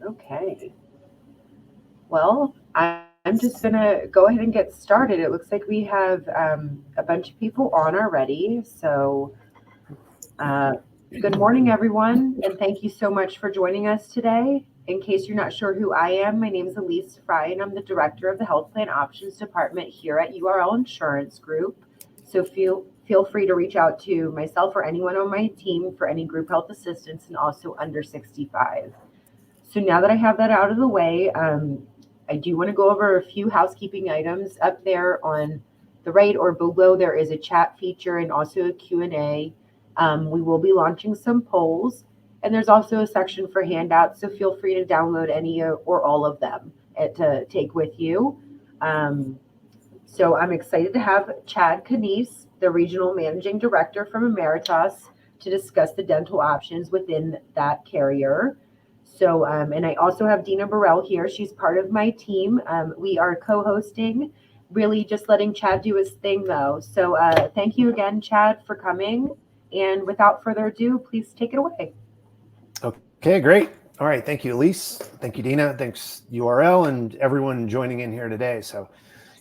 Okay. Well, I'm just going to go ahead and get started. It looks like we have a bunch of people on already. So, uh, good morning, everyone, and thank you so much for joining us today. In case you're not sure who I am, my name is Elise Fry, and I'm the Director of the Health Plan Options Department here at URL Insurance Group. So feel free to reach out to myself or anyone on my team for any group health assistance and also under 65. So now that I have that out of the way, I do want to go over a few housekeeping items. Up there on the right or below, there is a chat feature and also a Q&A. We will be launching some polls, and there's also a section for handouts, so feel free to download any or all of them to take with you. Um, so I'm excited to have Chad Canese, the Regional Managing Director from Ameritas, to discuss the dental options within that carrier. So, and I also have Dina Burrell here. She's part of my team. We are co-hosting, really just letting Chad do his thing though. So thank you again, Chad, for coming. And without further ado, please take it away. Okay, great. All right. Thank you, Elise. Thank you, Dina. Thanks, URL, and everyone joining in here today. So,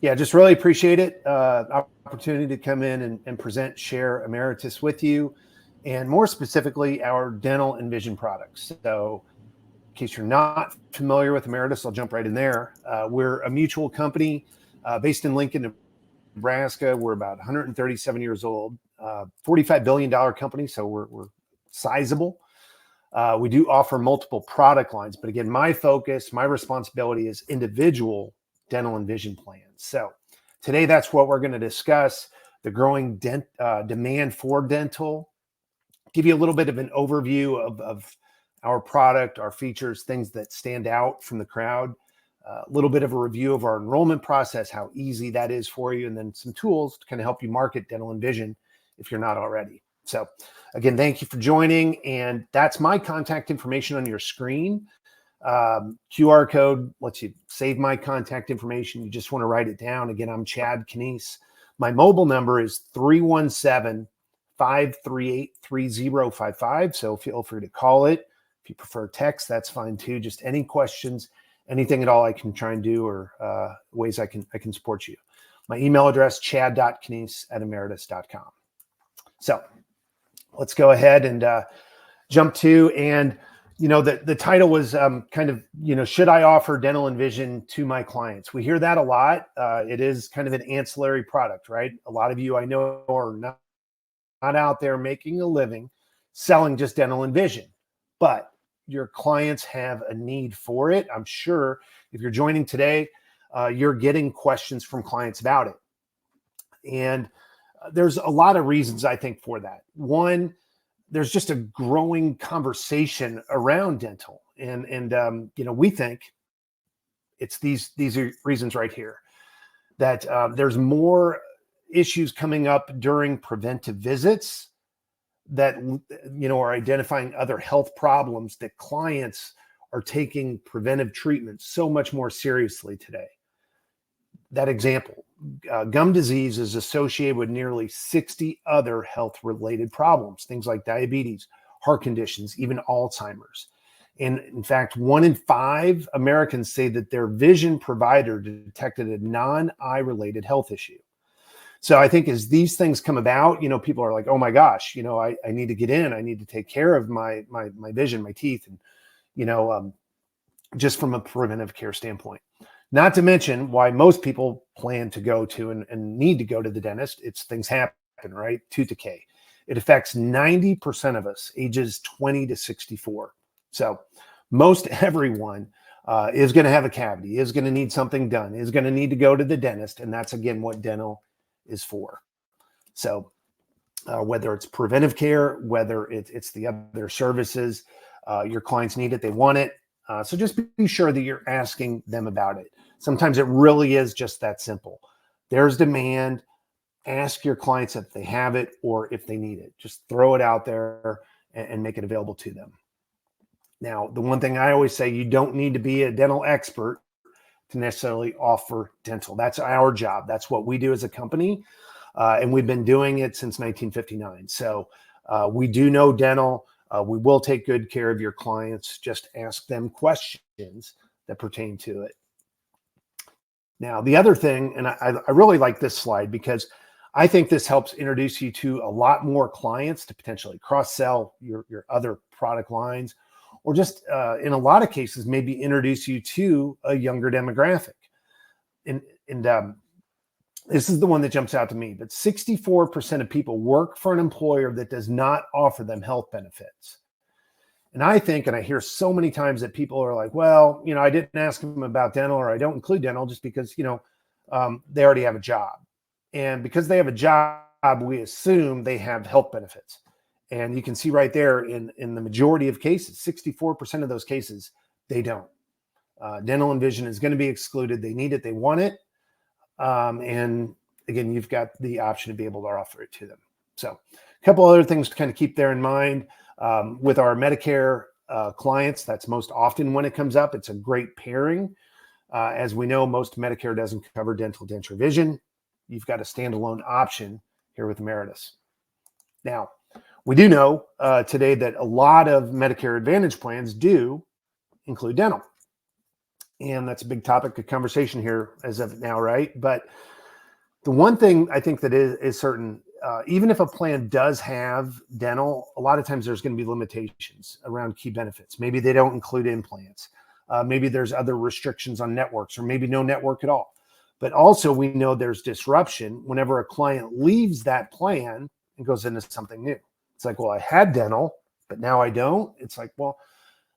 yeah, just really appreciate it. Opportunity to come in and present, share Ameritas with you, and more specifically, our dental and vision products. So, in case you're not familiar with Ameritas, I'll jump right in there. We're a mutual company based in Lincoln, Nebraska. We're about 137 years old, $45 billion company. So, we're sizable. We do offer multiple product lines, but again, my focus, my responsibility is individual dental and vision plans. So today, that's what we're going to discuss, the growing demand for dental, give you a little bit of an overview of our product, our features, things that stand out from the crowd, a little bit of a review of our enrollment process, how easy that is for you, and then some tools to kind of help you market dental and vision if you're not already. So again, thank you for joining. And that's my contact information on your screen. QR code lets you save my contact information. You just want to write it down. Again, I'm Chad Canese. My mobile number is 317-538-3055. So feel free to call it. If you prefer text, that's fine too. Just any questions, anything at all I can try and do, or ways I can support you. My email address, chad.canese@ameritas.com. So let's go ahead and jump to, and the title was kind of, should I offer dental and vision to my clients? We hear that a lot. It is kind of an ancillary product, right? A lot of you I know are not out there making a living selling just dental and vision, but your clients have a need for it. I'm sure if you're joining today, you're getting questions from clients about it. And there's a lot of reasons, I think, for that. One, there's just a growing conversation around dental, and we think it's these are reasons right here, that there's more issues coming up during preventive visits that are identifying other health problems, that clients are taking preventive treatment so much more seriously today. That example, gum disease is associated with nearly 60 other health-related problems, things like diabetes, heart conditions, even Alzheimer's. And in fact, 1 in 5 Americans say that their vision provider detected a non-eye related health issue. So I think as these things come about, people are like, oh my gosh, I need to get in, I need to take care of my vision, my teeth, and, just from a preventive care standpoint. Not to mention why most people plan to go to and need to go to the dentist. It's things happen, right? Tooth decay. It affects 90% of us ages 20 to 64. So most everyone is going to have a cavity, is going to need something done, is going to need to go to the dentist. And that's, again, what dental is for. So whether it's preventive care, whether it's the other services, your clients need it, they want it. So just be sure that you're asking them about it. Sometimes it really is just that simple. There's demand. Ask your clients if they have it or if they need it. Just throw it out there and make it available to them. Now, the one thing I always say, you don't need to be a dental expert to necessarily offer dental. That's our job. That's what we do as a company. And we've been doing it since 1959. So we do know dental. We will take good care of your clients. Just ask them questions. that pertain to it. Now, the other thing, and I really like this slide because I think this helps introduce you to a lot more clients to potentially cross-sell your other product lines, or just in a lot of cases, maybe introduce you to a younger demographic. And this is the one that jumps out to me, but 64% of people work for an employer that does not offer them health benefits. And I think, and I hear so many times that people are like, well, I didn't ask them about dental, or I don't include dental just because, they already have a job. And because they have a job, we assume they have health benefits. And you can see right there in the majority of cases, 64% of those cases, they don't. Dental and vision is going to be excluded. They need it. They want it. And again, you've got the option to be able to offer it to them. So a couple other things to kind of keep there in mind. With our Medicare clients, that's most often when it comes up. It's a great pairing. As we know, most Medicare doesn't cover dental, denture, vision. You've got a standalone option here with Ameritas. Now, we do know today that a lot of Medicare Advantage plans do include dental. And that's a big topic of conversation here as of now, right? But the one thing I think that is certain, even if a plan does have dental, a lot of times there's going to be limitations around key benefits. Maybe they don't include implants. Maybe there's other restrictions on networks, or maybe no network at all. But also we know there's disruption whenever a client leaves that plan and goes into something new. It's like, well, I had dental, but now I don't. It's like, well,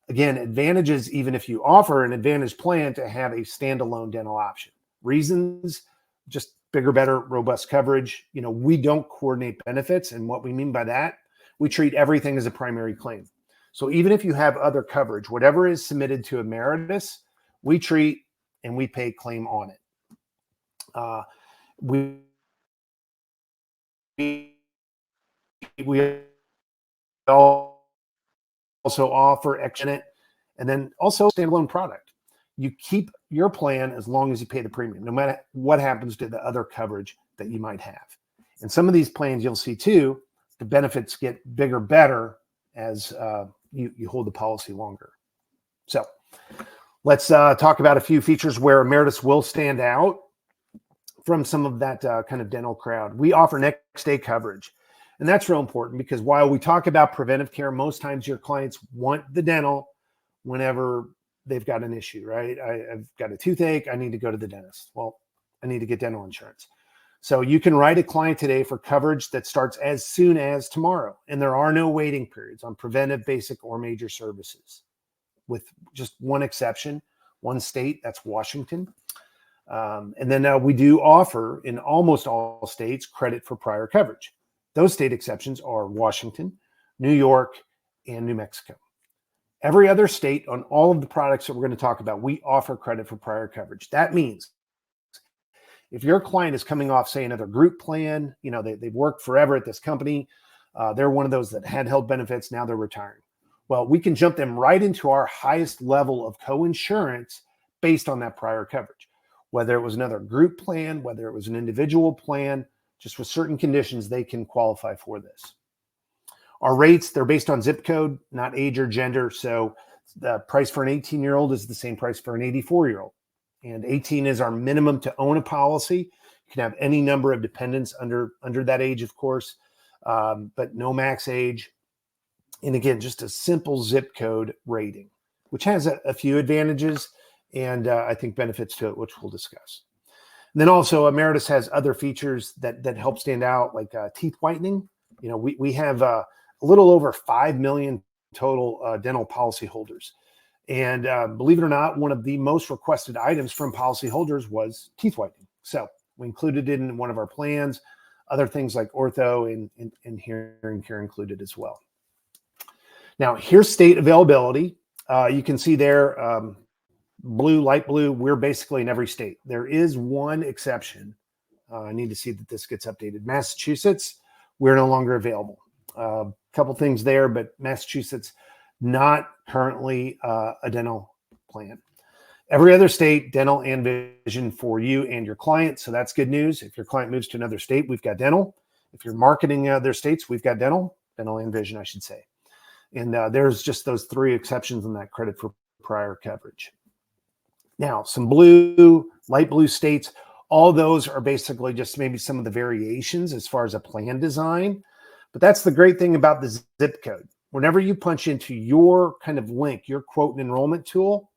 again, advantages, even if you offer an advantage plan, to have a standalone dental option. Reasons, just bigger, better, robust coverage. We don't coordinate benefits. And what we mean by that, we treat everything as a primary claim. So even if you have other coverage, whatever is submitted to Ameritas, we treat and we pay claim on it. We also offer exit, and then also standalone product. You keep your plan as long as you pay the premium, no matter what happens to the other coverage that you might have. And some of these plans you'll see too, the benefits get bigger, better as you hold the policy longer. So let's talk about a few features where Ameritas will stand out from some of that kind of dental crowd. We offer next day coverage. And that's real important because while we talk about preventive care, most times your clients want the dental whenever they've got an issue, right? I've got a toothache. I need to go to the dentist. Well, I need to get dental insurance. So you can write a client today for coverage that starts as soon as tomorrow. And there are no waiting periods on preventive, basic, or major services, with just one exception, one state, that's Washington. And then we do offer in almost all states credit for prior coverage. Those state exceptions are Washington, New York, and New Mexico. Every other state on all of the products that we're going to talk about, we offer credit for prior coverage. That means if your client is coming off, say, another group plan, they've worked forever at this company, they're one of those that had health benefits, now they're retiring. Well, we can jump them right into our highest level of coinsurance based on that prior coverage. Whether it was another group plan, whether it was an individual plan, just with certain conditions, they can qualify for this. Our rates, they're based on zip code, not age or gender. So the price for an 18-year-old is the same price for an 84-year-old. And 18 is our minimum to own a policy. You can have any number of dependents under that age, of course, but no max age. And again, just a simple zip code rating, which has a few advantages and I think benefits to it, which we'll discuss. And then also Ameritas has other features that help stand out, like teeth whitening. We have a little over 5 million total dental policyholders. And believe it or not, one of the most requested items from policyholders was teeth whitening. So we included it in one of our plans. Other things like ortho and hearing care included as well. Now, here's state availability. You can see there, blue, light blue, we're basically in every state. There is one exception. I need to see that this gets updated. Massachusetts, we're no longer available. A couple things there, but Massachusetts, not currently a dental plan. Every other state, dental and vision for you and your client. So that's good news. If your client moves to another state, we've got dental. If you're marketing other states, we've got dental and vision, I should say. And there's just those three exceptions in that credit for prior coverage. Now, some blue, light blue states, all those are basically just maybe some of the variations as far as a plan design. But that's the great thing about the zip code. Whenever you punch into your kind of link, your quote and enrollment tool,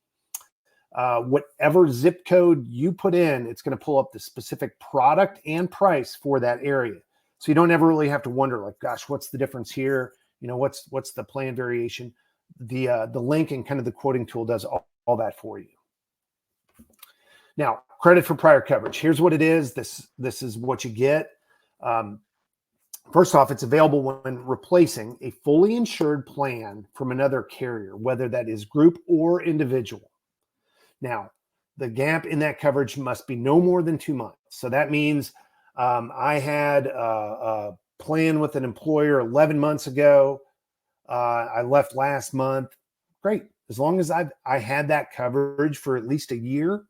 whatever zip code you put in, it's going to pull up the specific product and price for that area. So you don't ever really have to wonder, like, gosh, what's the difference here? You know, what's the plan variation? The link and kind of the quoting tool does all that for you. Now, credit for prior coverage. Here's what it is. This is what you get. First off, it's available when replacing a fully insured plan from another carrier, whether that is group or individual. Now, the gap in that coverage must be no more than 2 months. So that means I had a plan with an employer 11 months ago. I left last month. Great. As long as I had that coverage for at least a year,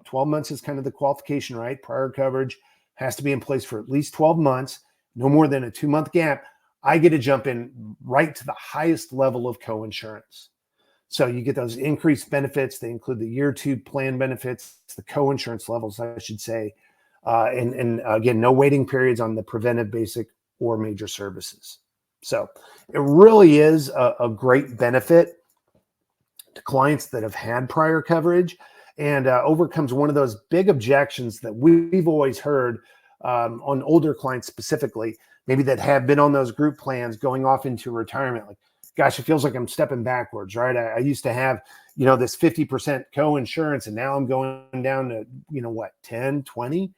12 months is kind of the qualification, right? Prior coverage has to be in place for at least 12 months, no more than a 2-month gap. I get to jump in right to the highest level of coinsurance. So you get those increased benefits. They include the year 2 plan benefits, the coinsurance levels, I should say. And again, no waiting periods on the preventive, basic, or major services. So it really is a great benefit to clients that have had prior coverage, and overcomes one of those big objections that we've always heard on older clients specifically, maybe that have been on those group plans going off into retirement. Like, gosh, it feels like I'm stepping backwards, right? I used to have, this 50% co-insurance, and now I'm going down to, 10, 20?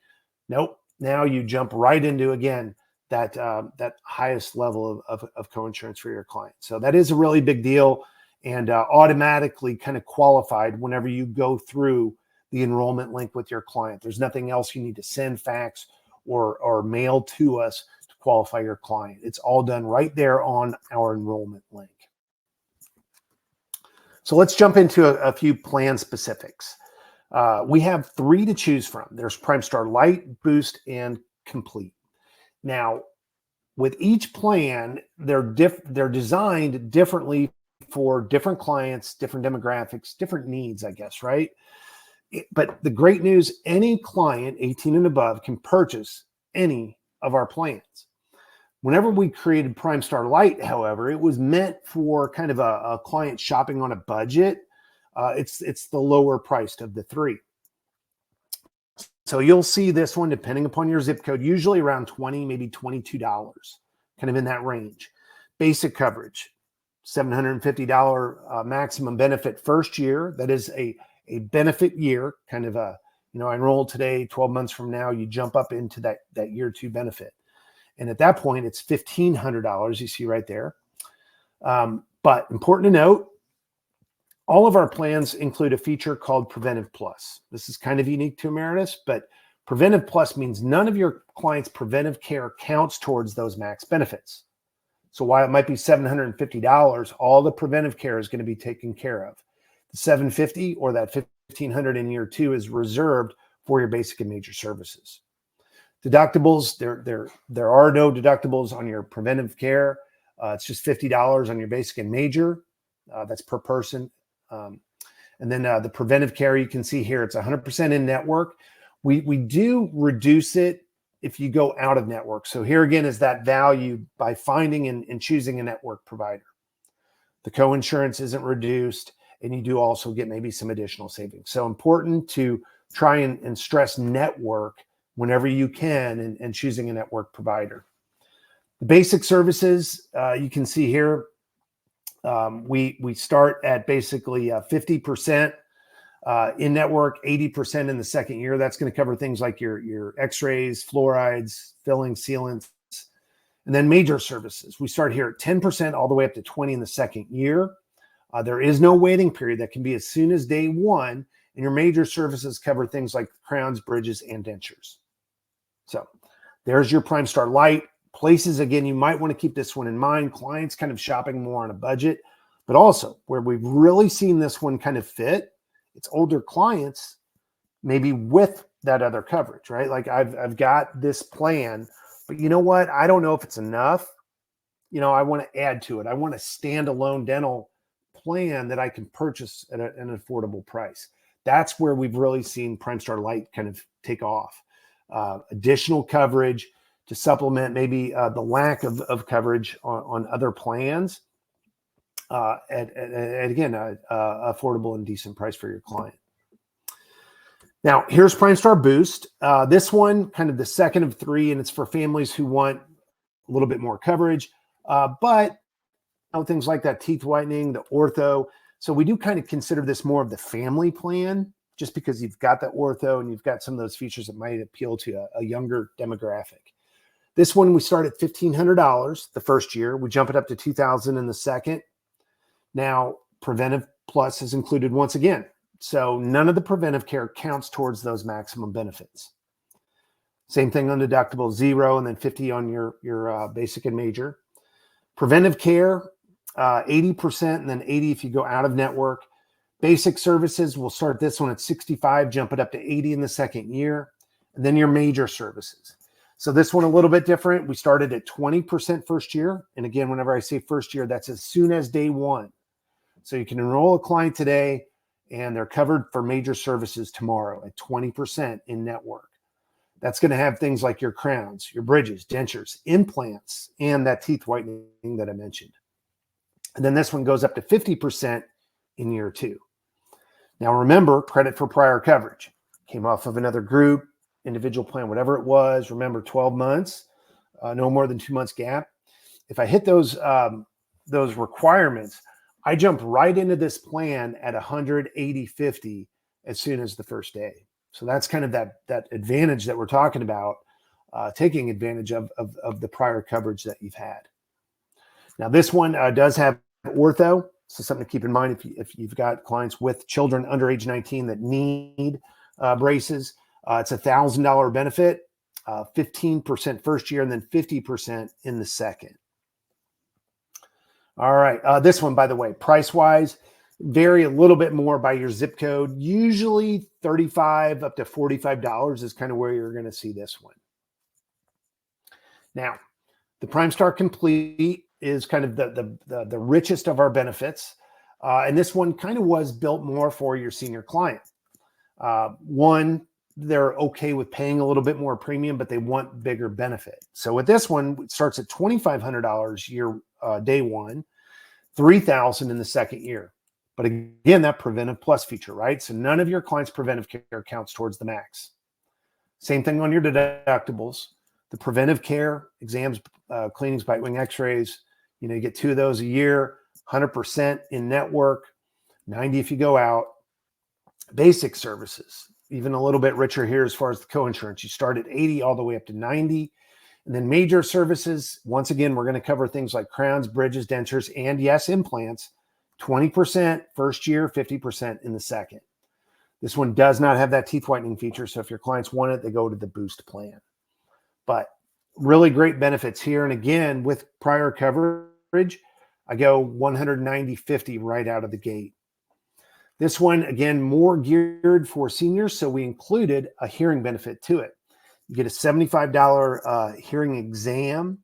Nope. Now you jump right into, again, that highest level of co-insurance for your client. So that is a really big deal, and automatically kind of qualified whenever you go through the enrollment link with your client. There's nothing else you need to send, fax, or mail to us to qualify your client. It's all done right there on our enrollment link. So let's jump into a few plan specifics. We have 3 to choose from. There's Prime Star Light, Boost, and Complete. Now, with each plan, they're designed differently for different clients, different demographics, different needs, I guess, right? But the great news, any client 18 and above can purchase any of our plans. Whenever we created Prime Star Light, however, it was meant for kind of a client shopping on a budget. It's the lower priced of the 3. So you'll see this one, depending upon your zip code, usually around $20, maybe $22, kind of in that range. Basic coverage, $750 maximum benefit first year. That is a benefit year, kind of I enrolled today, 12 months from now, you jump up into that year 2 benefit. And at that point, it's $1,500, you see right there. But important to note, all of our plans include a feature called Preventive Plus. This is kind of unique to Ameritas, but Preventive Plus means none of your clients' preventive care counts towards those max benefits. So while it might be $750, all the preventive care is going to be taken care of. The $750 or that $1,500 in year 2 is reserved for your basic and major services. Deductibles, there are no deductibles on your preventive care. It's just $50 on your basic and major. That's per person. And then the preventive care, you can see here, it's 100% in network. We do reduce it if you go out of network. So here again is that value by finding and choosing a network provider. The co-insurance isn't reduced, and you do also get maybe some additional savings. So important to try and stress network whenever you can and choosing a network provider. The basic services, you can see here, we start at basically 50% in network, 80% in the second year. That's going to cover things like your x-rays, fluorides, filling, sealants, and then major services. We start here at 10% all the way up to 20% in the second year. There is no waiting period. That can be as soon as day 1, and your major services cover things like crowns, bridges, and dentures. So there's your Prime Star Light. Places, again, you might want to keep this one in mind. Clients kind of shopping more on a budget, but also where we've really seen this one kind of fit, it's older clients, maybe with that other coverage, right? Like I've got this plan, but you know what? I don't know if it's enough. I want to add to it. I want a standalone dental plan that I can purchase at an affordable price. That's where we've really seen Primestar Lite kind of take off. Additional coverage to supplement maybe the lack of coverage on other plans, at again, affordable and decent price for your client. Now, here's Primestar Boost. This one, kind of the second of three, and it's for families who want a little bit more coverage, but things like that teeth whitening, the ortho. So we do kind of consider this more of the family plan, just because you've got the ortho and you've got some of those features that might appeal to a younger demographic. This one, we start at $1,500 the first year. We jump it up to $2,000 in the second. Now, Preventive Plus is included once again. So none of the preventive care counts towards those maximum benefits. Same thing on deductible, 0 and then 50 on your basic and major. Preventive care, 80% and then 80 if you go out of network. Basic services, we'll start this one at 65, jump it up to 80 in the second year. And then your major services. So this one a little bit different. We started at 20% first year. And again, whenever I say first year, that's as soon as day one. So you can enroll a client today and they're covered for major services tomorrow at 20% in network. That's going to have things like your crowns, your bridges, dentures, implants, and that teeth whitening that I mentioned. And then this one goes up to 50% in year two. Now remember, credit for prior coverage. Came off of another group, individual plan, whatever it was. Remember, 12 months, no more than 2 months gap. If I hit those requirements, I jump right into this plan at 180.50 as soon as the first day. So that's kind of that advantage that we're talking about, taking advantage of the prior coverage that you've had. Now this one does have ortho, so something to keep in mind if you've got clients with children under age 19 that need braces. It's $1,000 benefit, 15% first year, and then 50% in the second. All right. This one, by the way, price-wise, vary a little bit more by your zip code. Usually $35 up to $45 is kind of where you're going to see this one. Now, the Primestar Complete is kind of the richest of our benefits. And this one kind of was built more for your senior client. One, they're okay with paying a little bit more premium, but they want bigger benefit. So with this one, it starts at $2,500 year day one, $3,000 in the second year. But again, that Preventive Plus feature, right? So none of your clients' preventive care counts towards the max. Same thing on your deductibles. The preventive care, exams, cleanings, bite wing x-rays, you get 2 of those a year, 100% in network, 90 if you go out. Basic services, even a little bit richer here as far as the co-insurance. You start at 80 all the way up to 90. And then major services, once again, we're going to cover things like crowns, bridges, dentures, and yes, implants, 20% first year, 50% in the second. This one does not have that teeth whitening feature. So if your clients want it, they go to the Boost plan. But really great benefits here. And again, with prior coverage, I go 190.50 right out of the gate. This one, again, more geared for seniors. So we included a hearing benefit to it. You get a $75 hearing exam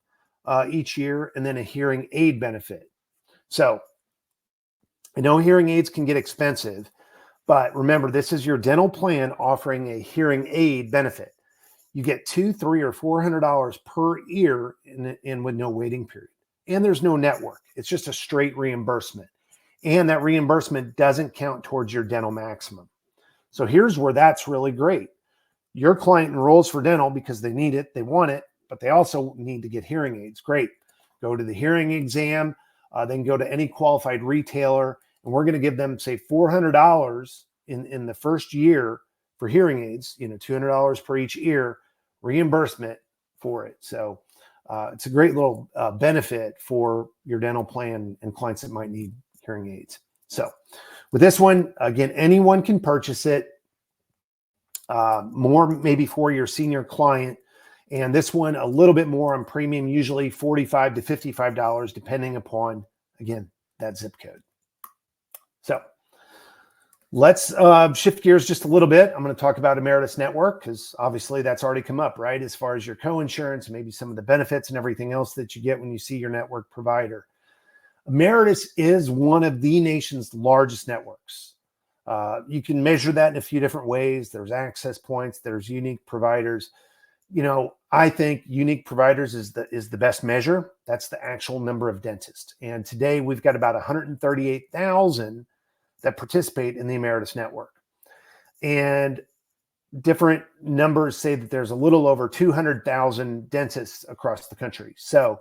each year, and then a hearing aid benefit. So I know hearing aids can get expensive, but remember, this is your dental plan offering a hearing aid benefit. You get $200, $300, or $400 per ear in with no waiting period. And there's no network. It's just a straight reimbursement. And that reimbursement doesn't count towards your dental maximum. So here's where that's really great. Your client enrolls for dental because they need it, they want it, but they also need to get hearing aids. Great. Go to the hearing exam, then go to any qualified retailer, and we're going to give them, say, $400 in the first year for hearing aids, $200 per each ear, reimbursement for it. So it's a great little benefit for your dental plan and clients that might need hearing aids. So with this one, again, anyone can purchase it. More maybe for your senior client. And this one, a little bit more on premium, usually $45 to $55, depending upon, again, that zip code. So let's shift gears just a little bit. I'm going to talk about Ameritas Network because obviously that's already come up, right? As far as your co-insurance, maybe some of the benefits and everything else that you get when you see your network provider. Ameritas is one of the nation's largest networks. You can measure that in a few different ways. There's access points, there's unique providers. I think unique providers is the best measure. That's the actual number of dentists. And today we've got about 138,000 that participate in the Ameritas network. And different numbers say that there's a little over 200,000 dentists across the country. So,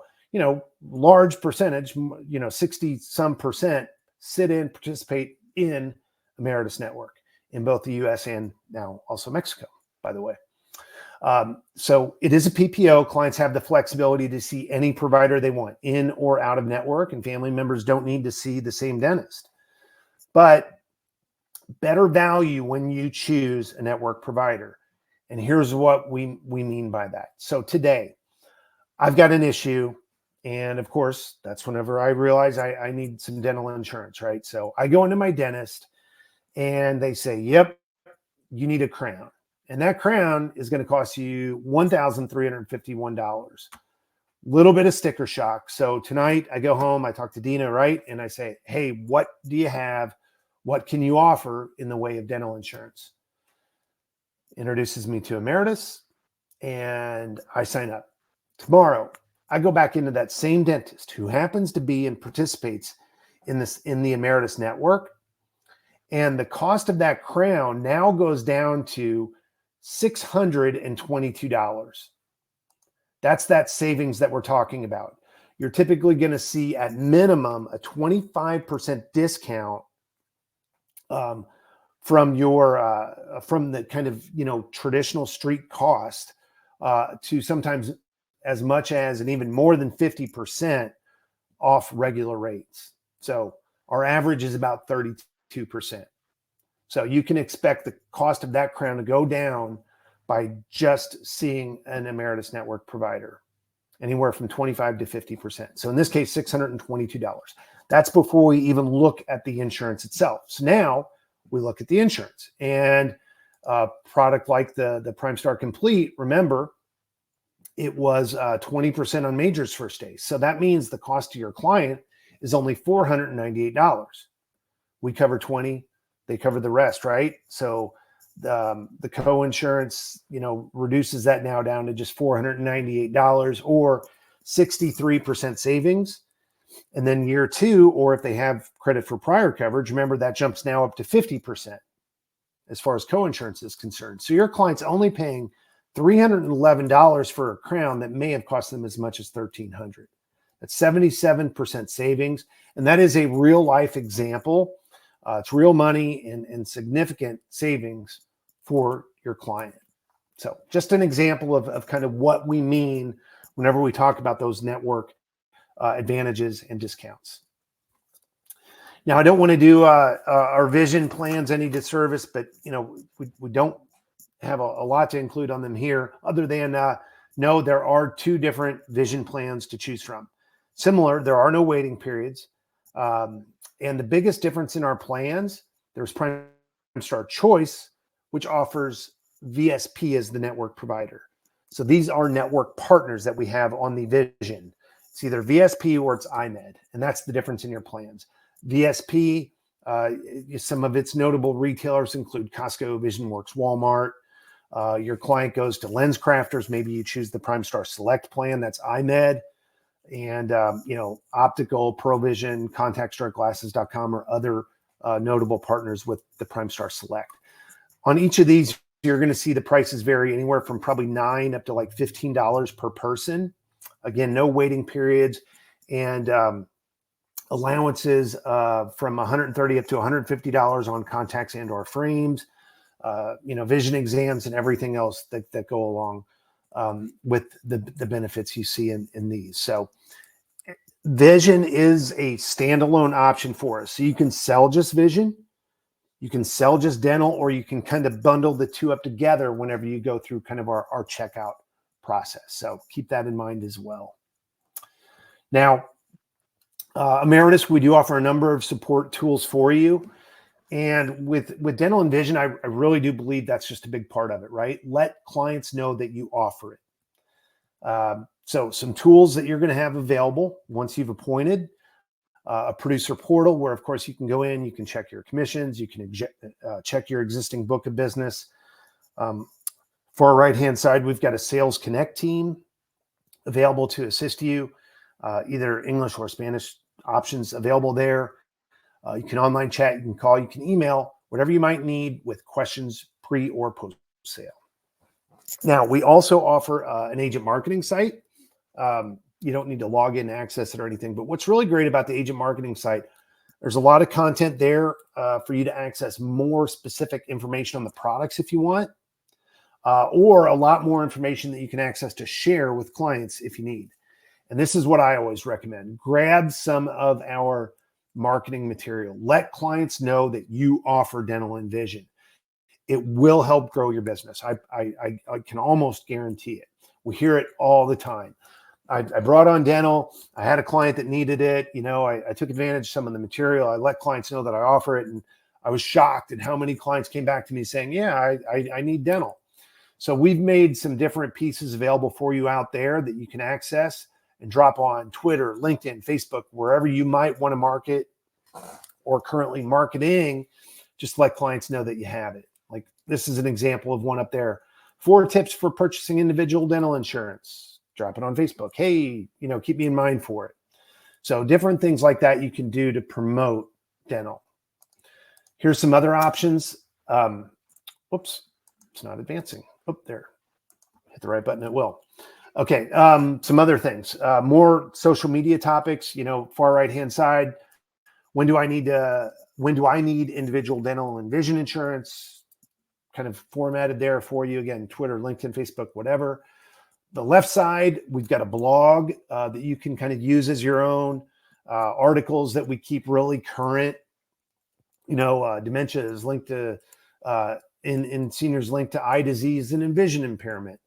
large percentage, 60 some percent participate in Ameritas network in both the US and now also Mexico, by the way. So it is a PPO. Clients have the flexibility to see any provider they want in or out of network, and family members don't need to see the same dentist. But better value when you choose a network provider. And here's what we mean by that. So today, I've got an issue. And of course, that's whenever I realize I need some dental insurance, right? So I go into my dentist and they say, yep, you need a crown. And that crown is going to cost you $1,351. Little bit of sticker shock. So tonight I go home, I talk to Dina, right? And I say, hey, what do you have? What can you offer in the way of dental insurance? Introduces me to Ameritas and I sign up. Tomorrow, I go back into that same dentist who happens to be and participates in the Ameritas network. And the cost of that crown now goes down to $622. That's that savings that we're talking about. You're typically going to see at minimum a 25% discount from the kind of traditional street cost to sometimes as much as and even more than 50% off regular rates. So our average is about 32%. So you can expect the cost of that crown to go down by just seeing an Ameritas network provider, anywhere from 25 to 50%. So in this case, $622. That's before we even look at the insurance itself. So now we look at the insurance, and a product like the Prime Star Complete, remember, it was 20% on Major's first day. So that means the cost to your client is only $498. We cover 20, they cover the rest, right? So the co-insurance, reduces that now down to just $498 or 63% savings. And then year two, or if they have credit for prior coverage, remember that jumps now up to 50% as far as co-insurance is concerned. So your client's only paying $311 for a crown that may have cost them as much as $1,300. That's 77% savings. And that is a real life example. It's real money and significant savings for your client. So just an example of kind of what we mean whenever we talk about those network advantages and discounts. Now, I don't want to do our vision plans any disservice, but we don't have a lot to include on them here, other than no, there are two different vision plans to choose from. Similar, there are no waiting periods, and the biggest difference in our plans, there's Prime Star Choice, which offers VSP as the network provider. So these are network partners that we have on the vision. It's either VSP or it's IMED, and that's the difference in your plans. VSP, some of its notable retailers include Costco, VisionWorks, Walmart. Your client goes to Lens Crafters. Maybe you choose the Prime Star Select plan. That's IMED. And, Optical, ProVision, ContactStarGlasses.com are other notable partners with the Prime Star Select. On each of these, you're going to see the prices vary anywhere from probably $9 up to like $15 per person. Again, no waiting periods, and allowances from $130 up to $150 on contacts and or frames, vision exams and everything else that go along with the benefits you see in these. So vision is a standalone option for us. So you can sell just vision, you can sell just dental, or you can kind of bundle the two up together whenever you go through kind of our checkout process. So keep that in mind as well. Now, Ameritas, we do offer a number of support tools for you. And with dental and vision, I really do believe that's just a big part of it, right? Let clients know that you offer it. So some tools that you're going to have available once you've appointed. a producer portal where, of course, you can go in, you can check your commissions, you can check your existing book of business. For our right-hand side, we've got a Sales Connect team available to assist you, either English or Spanish options available there. You can online chat, you can call, you can email, whatever you might need with questions pre or post sale. Now, we also offer an agent marketing site. You don't need to log in and access it or anything, but what's really great about the agent marketing site, there's a lot of content there for you to access more specific information on the products if you want, or a lot more information that you can access to share with clients if you need. And this is what I always recommend. Grab some of our marketing material. Let clients know that you offer dental and vision. It will help grow your business. I can almost guarantee it. We hear it all the time. I brought on dental. I had a client that needed it. I took advantage of some of the material. I let clients know that I offer it. And I was shocked at how many clients came back to me saying, yeah, I need dental. So we've made some different pieces available for you out there that you can access and drop on Twitter, LinkedIn, Facebook, wherever you might want to market or currently marketing. Just let clients know that you have it. Like this is an example of one up there. 4 tips for purchasing individual dental insurance. Drop it on Facebook. Hey, keep me in mind for it. So different things like that you can do to promote dental. Here's some other options. Whoops, it's not advancing. Oh, there. Hit the right button, it will. Okay, some other things. More social media topics, far right-hand side. When do I need individual dental and vision insurance? Kind of formatted there for you. Again, Twitter, LinkedIn, Facebook, whatever. The left side, we've got a blog that you can kind of use as your own. Articles that we keep really current. Dementia is linked to, in seniors linked to eye disease and vision impairment.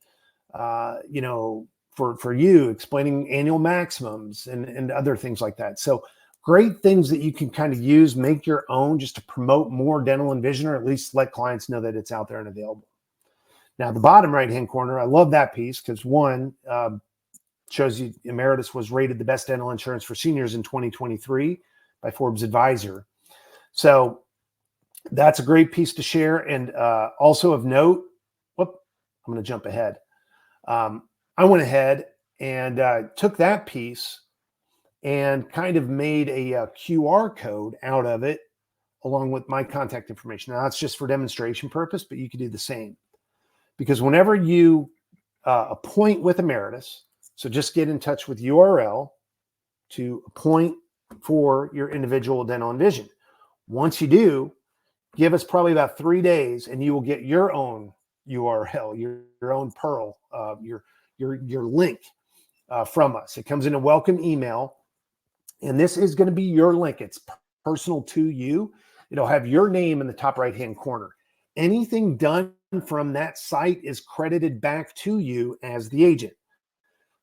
For you, explaining annual maximums and other things like that. So great things that you can kind of use, make your own just to promote more dental and vision, or at least let clients know that it's out there and available. Now, the bottom right-hand corner, I love that piece because one, shows you Ameritas was rated the best dental insurance for seniors in 2023 by Forbes Advisor. So that's a great piece to share. And also of note, I'm going to jump ahead. I went ahead and took that piece and kind of made a QR code out of it along with my contact information. Now, that's just for demonstration purpose, but you could do the same. Because whenever you appoint with Ameritas, so just get in touch with URL to appoint for your individual dental and vision. Once you do, give us probably about 3 days and you will get your own URL, your own Pearl, your link from us. It comes in a welcome email, and this is going to be your link. It's personal to you. It'll have your name in the top right-hand corner. Anything done from that site is credited back to you as the agent.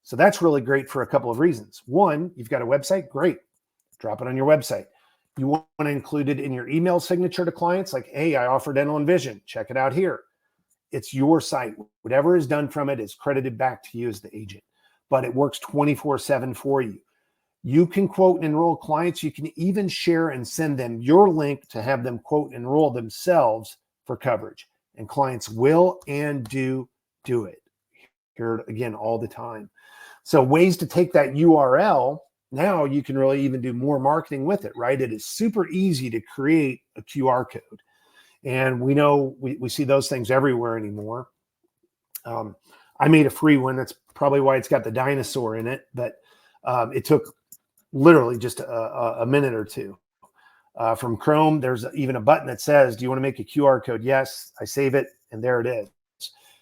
So that's really great for a couple of reasons. One, you've got a website, great. Drop it on your website. You want to include it in your email signature to clients, like, hey, I offer dental and vision. Check it out here. It's your site. Whatever is done from it is credited back to you as the agent, but it works 24/7 for you. You can quote and enroll clients. You can even share and send them your link to have them quote and enroll themselves for coverage. And clients will and do it. Hear it again all the time. So ways to take that URL, now you can really even do more marketing with it, right? It is super easy to create a QR code. And we know we see those things everywhere anymore. I made a free one. That's probably why it's got the dinosaur in it, but it took literally just a minute or two. From Chrome, there's even a button that says, do you want to make a QR code? Yes, I save it, and there it is.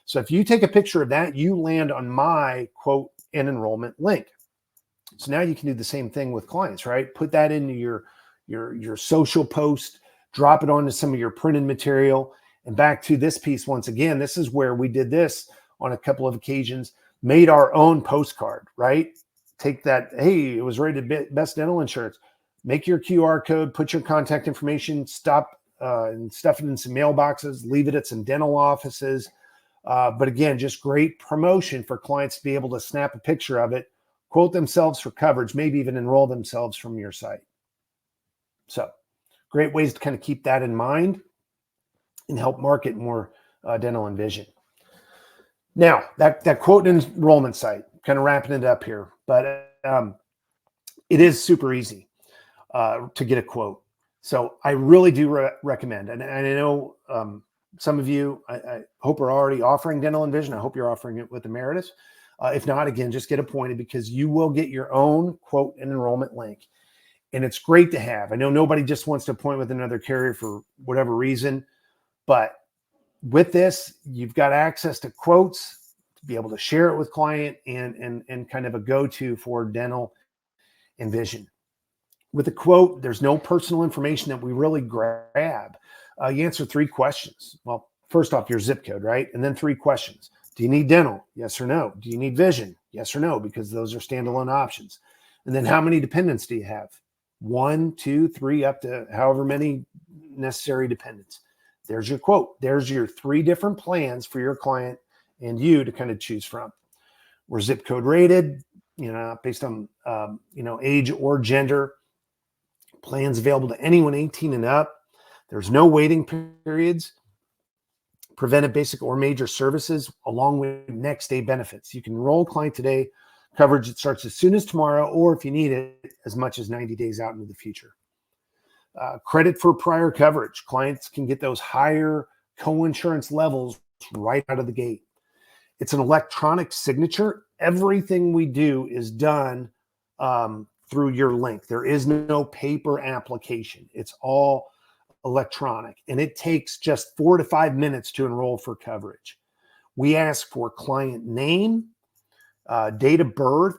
So if you take a picture of that, you land on my quote and enrollment link. So now you can do the same thing with clients, right? Put that into your social post, drop it onto some of your printed material. And back to this piece, once again, this is where we did this on a couple of occasions, made our own postcard, right? Take that, hey, it was rated best dental insurance. Make your QR code, put your contact information, and stuff it in some mailboxes, leave it at some dental offices. But again, just great promotion for clients to be able to snap a picture of it, quote themselves for coverage, maybe even enroll themselves from your site. So great ways to kind of keep that in mind and help market more dental and vision. Now, that quote and enrollment site, kind of wrapping it up here, but it is super easy to get a quote. So I really do recommend, and I know some of you, I hope are already offering dental and vision. I hope you're offering it with Ameritas. If not, again, just get appointed, because you will get your own quote and enrollment link. And it's great to have. I know nobody just wants to appoint with another carrier for whatever reason, but with this, you've got access to quotes to be able to share it with client and kind of a go-to for dental and vision. With a quote, there's no personal information that we really grab. You answer 3 questions. Well, first off, your zip code, right? And then 3 questions. Do you need dental? Yes or no. Do you need vision? Yes or no, because those are standalone options. And then how many dependents do you have? 1, 2, 3, up to however many necessary dependents. There's your quote. There's your 3 different plans for your client and you to kind of choose from. We're zip code rated, based on, age or gender. Plans available to anyone 18 and up. There's no waiting periods. Preventive, basic, or major services, along with next day benefits. You can enroll client today. Coverage that starts as soon as tomorrow, or if you need it, as much as 90 days out into the future. Credit for prior coverage. Clients can get those higher co-insurance levels right out of the gate. It's an electronic signature. Everything we do is done through your link. There is no paper application. It's all electronic, and it takes just 4 to 5 minutes to enroll for coverage. We ask for client name, date of birth,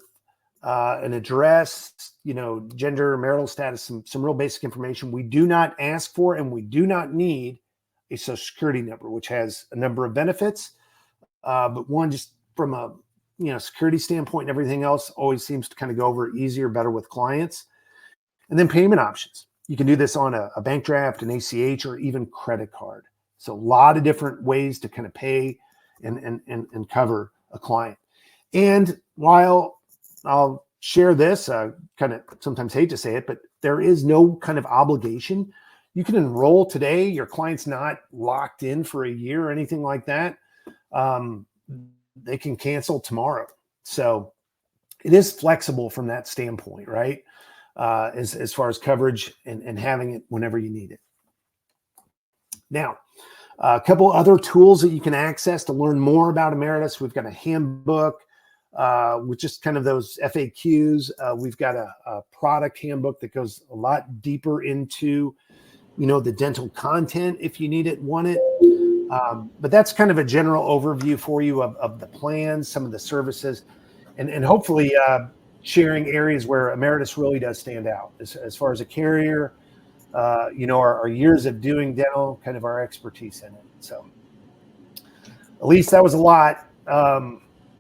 an address, gender, marital status, some real basic information. We do not ask for, and we do not need a social security number, which has a number of benefits. But one, just from a security standpoint and everything else, always seems to kind of go over easier, better with clients. And then payment options. You can do this on a bank draft, an ACH, or even credit card. So a lot of different ways to kind of pay and cover a client. And while I'll share this, kind of sometimes hate to say it, but there is no kind of obligation. You can enroll today. Your client's not locked in for a year or anything like that. They can cancel tomorrow. So it is flexible from that standpoint, right? As far as coverage and having it whenever you need it. Now, a couple other tools that you can access to learn more about Ameritas. We've got a handbook with just kind of those FAQs. We've got a product handbook that goes a lot deeper into, the dental content if you need it, want it. But that's kind of a general overview for you of the plans, some of the services, and hopefully sharing areas where Ameritas really does stand out as far as a carrier, our years of doing dental, kind of our expertise in it. So at least that was a lot.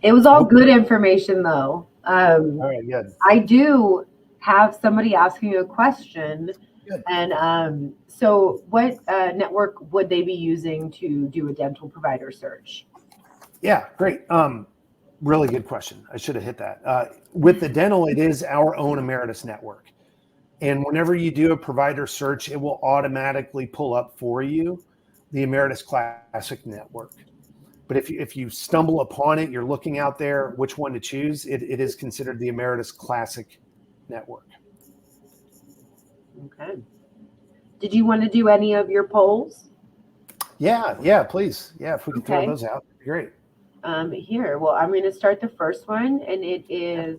It was all good information, though. All right, good. I do have somebody asking a question. Good. And so what network would they be using to do a dental provider search? Yeah, great. Really good question. I should have hit that. With the dental, it is our own Ameritas network. And whenever you do a provider search, it will automatically pull up for you the Ameritas Classic Network. But if you stumble upon it, you're looking out there, which one to choose, it is considered the Ameritas Classic Network. Okay. Did you want to do any of your polls? Yeah, please. Yeah, if we can throw those out, that'd be great. Here, well, I'm going to start the first one, and it is,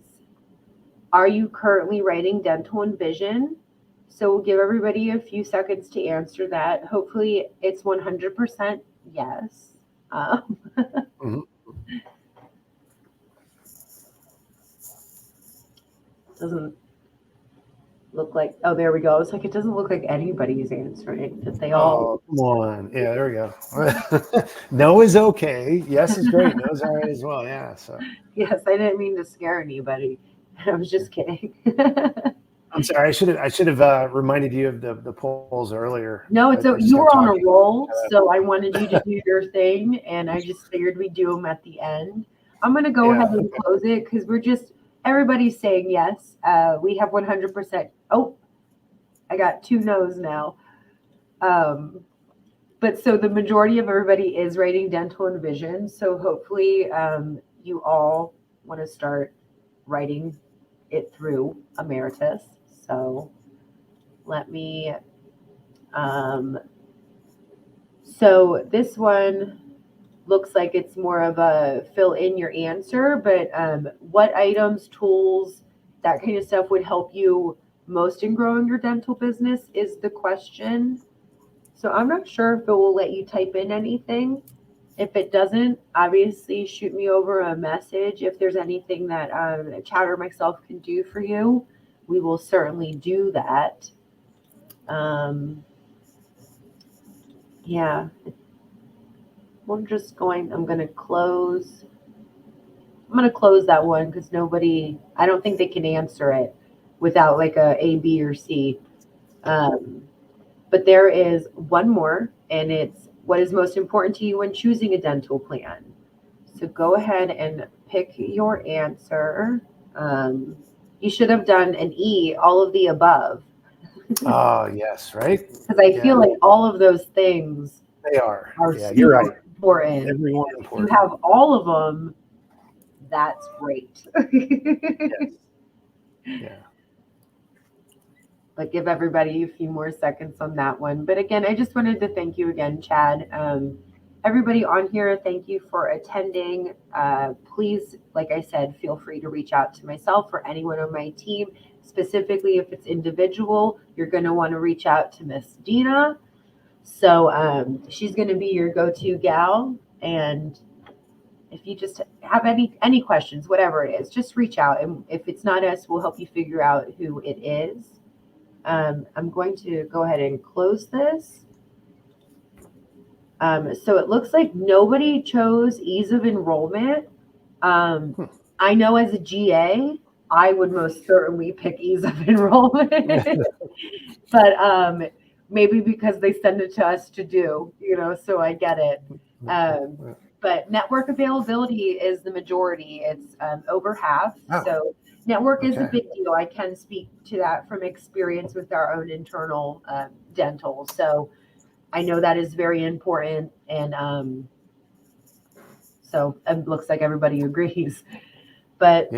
are you currently writing dental and vision? So we'll give everybody a few seconds to answer that. Hopefully it's 100% yes. Doesn't look like, oh, there we go. It's like, it doesn't look like anybody's answering. That they all. Oh, come on. Yeah, there we go. No is okay. Yes is great. No is all right as well. Yeah. So. Yes, I didn't mean to scare anybody. I was just kidding. I'm sorry. I should have reminded you of the polls earlier. No, you were on a roll, so I wanted you to do your thing, and I just figured we'd do them at the end. I'm going to go ahead and close it because everybody's saying yes. We have 100%. Oh, I got 2 no's now. But so the majority of everybody is writing dental and vision. So hopefully you all want to start writing it through Ameritas. So let me, so this one looks like it's more of a fill in your answer, but what items, tools, that kind of stuff would help you most in growing your dental business is the question. So I'm not sure if it will let you type in anything. If it doesn't, obviously shoot me over a message. If there's anything that Chad or myself can do for you, we will certainly do that. Yeah. I'm going to close that one because I don't think they can answer it without like a B, or C. But there is one more, and it's what is most important to you when choosing a dental plan. So go ahead and pick your answer. You should have done an E, all of the above. Oh, yes, right? Because I feel like all of those things they are super you're right. important. Everyone If important. you have all of them, that's great. Yes. Yeah. But give everybody a few more seconds on that one. But again, I just wanted to thank you again, Chad. Everybody on here, thank you for attending. Please, like I said, feel free to reach out to myself or anyone on my team. Specifically, if it's individual, you're going to want to reach out to Miss Dina. So she's going to be your go-to gal. And if you just have any questions, whatever it is, just reach out. And if it's not us, we'll help you figure out who it is. I'm going to go ahead and close this. So it looks like nobody chose ease of enrollment. I know as a GA, I would most certainly pick ease of enrollment, but maybe because they send it to us to do, so I get it. But network availability is the majority. It's over half. Oh. So network is a big deal. I can speak to that from experience with our own internal dental. So I know that is very important. And so it looks like everybody agrees. But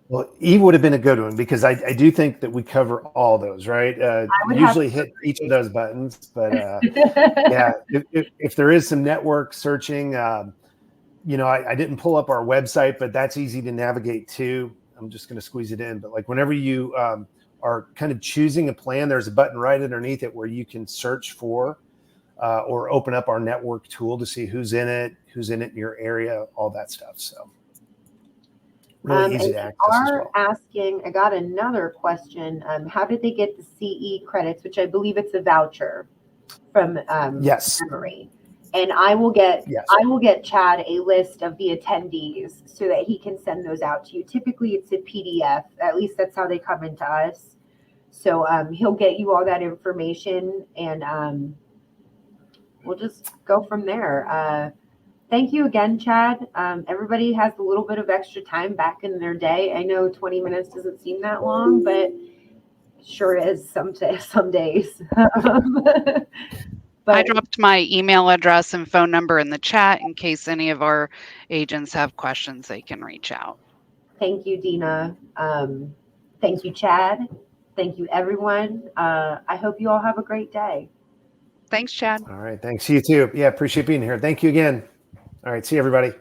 well, E would have been a good one because I do think that we cover all those, right? Usually hit each of those buttons, but yeah, if there is some network searching, I didn't pull up our website, but that's easy to navigate too. I'm just going to squeeze it in, but like whenever you are kind of choosing a plan, there's a button right underneath it where you can search for or open up our network tool to see who's in it in your area, all that stuff. So really easy to access as well. Asking, I got another question. How did they get the CE credits, which I believe it's a voucher from yes. memory? And I will get Chad a list of the attendees so that he can send those out to you. Typically it's a PDF. At least that's how they come into us. So he'll get you all that information, and we'll just go from there. Thank you again, Chad. Everybody has a little bit of extra time back in their day. I know 20 minutes doesn't seem that long, but it sure is some days. But I dropped my email address and phone number in the chat in case any of our agents have questions, they can reach out. Thank you, Dina. Thank you, Chad. Thank you, everyone. I hope you all have a great day. Thanks, Chad. All right. Thanks. You too. Yeah. Appreciate being here. Thank you again. All right. See you, everybody.